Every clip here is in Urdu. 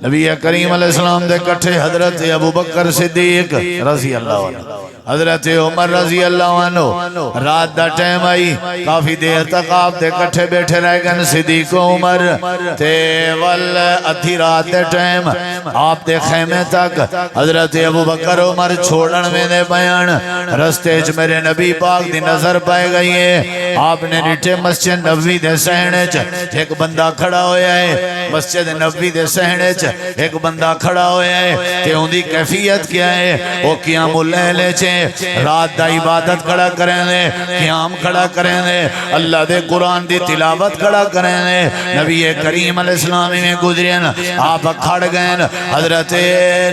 نبی کریم علیہ السلام دے کٹھے حضرت ابو بکر صدیق رضی اللہ عنہ، حضرت عمر رضی اللہ عنہ، رات دا ٹائم آئی، کافی دیر تک آپ دے کٹھے بیٹھے رہ گئے صدیق و عمر تے ول ادھی رات دے ٹائم آپ دے خیمے تک حضرت ابو بکر عمر چھوڑن میں دے بیان رستے چ میرے نبی پاک دی نظر پائے گئی ہے۔ آپ نے نیٹے مسجد نبوی دے سہنے چ ایک بندہ کھڑا ہویا ہے، مسجد نبوی دے سہنے چ ایک بندہ کھڑا ہویا ہے تے ان دی کیفیت کیا ہے؟ وہ قیام اللیل چ رات دا عبادت کھڑا کریں دے، قیام کھڑا کریں دے، اللہ دے قرآن دی تلاوت کھڑا کریں دے۔ نبی کریم علیہ السلام میں گزرین آپ کھڑ گئے، حضرت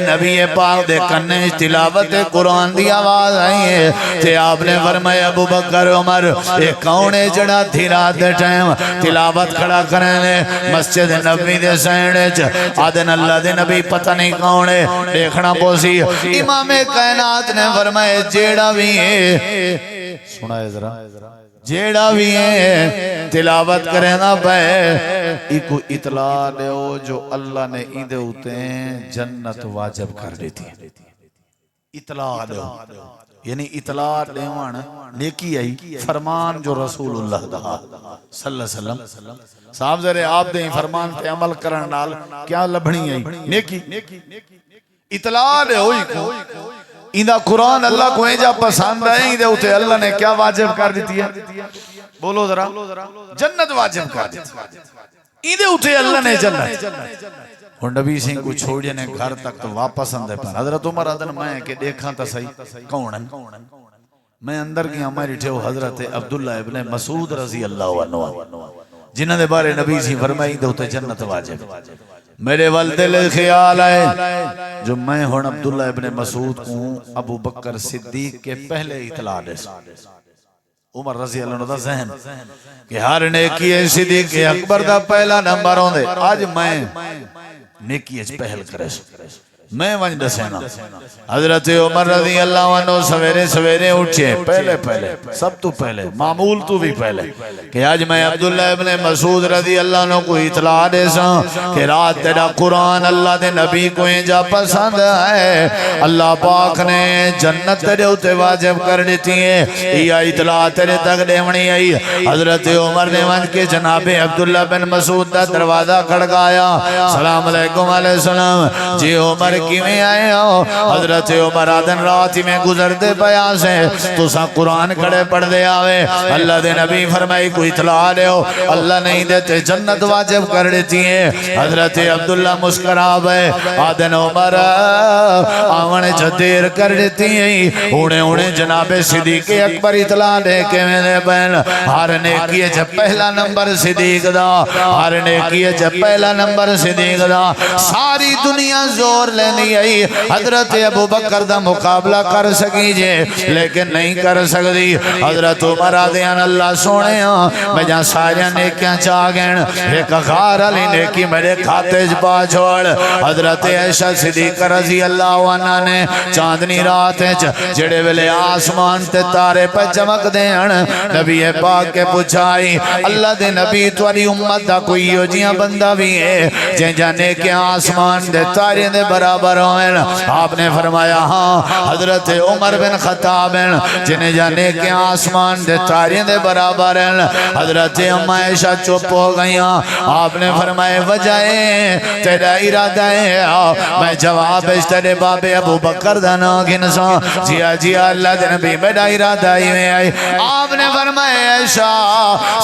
نبی پاک دے کنے تلاوت قرآن دی آواز آئی ہے تے آپ نے فرمایا ابو بکر عمر اے کون ہے جڑا تھی رات دے ٹائم تلاوت کھڑا کریں دے مسجد نبوی دے سہنے چ؟ آدن اللہ دے نبی پتہ نہیں کون ہے، دیکھنا پوسی۔ امام کائنات نے فرمایا جیڑا بھی ہے، سنا ہے ذرا، جیڑا بھی ہے تلاوت کرے نا پہ ایکو اطلاع دیو جو اللہ نے ایدے ہوتے ہیں جنت واجب کر دیتی ہے۔ اطلاع دیو یعنی اطلاع دیوان نیکی آئی فرمان جو رسول اللہ دا صلی اللہ علیہ وسلم صاحب ذرے آپ دیں فرمان پہ عمل کرن نال کیا لبھنی آئی نیکی اطلاع دیو ایکو ایندہ قرآن اللہ کو اینجا پسند ہے، ایندے ہوتے اللہ نے کیا واجب کر دیتی ہے؟ بولو ذرا، جنت واجب کر دیتی ہے، ایندے ہوتے اللہ نے جنت۔ اور نبی سنگھ کو چھوڑے نے گھر تک تو واپس اندے پر حضرت عمر آدن میں کہ دیکھاں تا صحیح کونن میں اندر گیا میں رٹھے ہو حضرت عبداللہ ابن مسعود رضی اللہ عنہ جنہ دے بارے نبی سنگھ فرمائی دے ہوتے جنت واجب۔ میرے والدے لے خیال آئے جو میں ہون عبداللہ ابن مسعود کو ابو بکر صدیق کے پہلے اطلاع دے عمر رضی اللہ عنہ دا ذہن کہ ہر نیکی صدیق اکبر دا پہلا نمبر ہوں دے، آج میں نیکی پہل کرے میں ونج دسینا۔ حضرت عمر رضی اللہ عنہ سویرے سویرے اٹھے پہلے سب تو پہلے معمول تو بھی پہلے کہ آج میں عبداللہ ابن مسعود رضی اللہ عنہ کو اطلاع دے ساں کہ رات تیرا قرآن اللہ دے نبی کو انجا پسند ہے، اللہ پاک نے جنت تیرے ہوتے واجب کر دیتی ہے، یہ اطلاع تیرے تک دیونی آئی۔ حضرت عمر نے ونج کے جناب عبداللہ بن مسعود دا دروازہ کھڑکایا، سلام علیکم علیہ السلام، جی عمر کی میں آئے ہو؟ حضرت عمر آدن راتی میں گزرتے پیا سے تو سا قرآن کھڑے پڑھ دے آوے، اللہ دے نبی فرمائی کوئی اطلاع دے ہو، اللہ نہیں دیتے جنت واجب کر دیتی ہے۔ حضرت عبداللہ مسکراب ہے، آدن عمر آون جدیر کر دیتی ہے، انہیں جناب صدیق اکبر اطلاع دے کے میں دے بین ہر نیکی جب پہلا نمبر صدیق دا، ہر نیکی جب پہلا نمبر صدیق دا، ساری دنیا زور لے نہیں آئی حضرت ابو بکر دا مقابلہ کر سکی جے لیکن نہیں کر سکتی۔ حضرت عمر آدھیان اللہ سونے ہیں میں جہاں ساریاں نیکیاں چاہ گئن ایک غار علی نیکی میرے کھاتے جپا چھوڑ۔ حضرت عائشہ صدیق رضی اللہ عنہ نے چاندنی رات جڑے ویلے آسمان تے تارے پہ چمک دین نبی پاک کے پوچھائی اللہ دے نبی تواری امت دا کوئی یو جیاں بندہ بھی ہے جن جانے کے آسمان دے تارے دے برابر ہوئے؟ آپ نے فرمایا ہاں حضرت عمر بن خطاب ہیں جنہیں جانے کے آسمان دے تارے دے برابر ہیں۔ حضرت عائشہ چپ ہو گئیاں، آپ نے فرمایا وجائے تیرا ارادہ ہے؟ میں جواب اس تیرے باب ابو بکر دانا گنسا جی اللہ دے نبی میرا ارادہ ہی میں آئی۔ آپ نے فرمایا عائشہ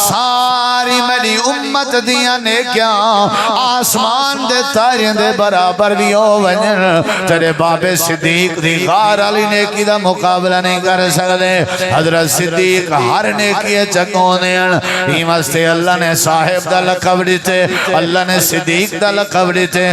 ساری میری امت دیا نیکیاں آسمان دے تارے دے برابر بھی ہو ونجن تیرے باب صدیق دی غار علی نیکی دا مقابلہ نہیں کر سکتے۔ حضرت صدیق ہر نیکی چکونے ہی مستے اللہ نے صاحب دا لقب دیتے، اللہ نے صدیق دا لقب دیتے۔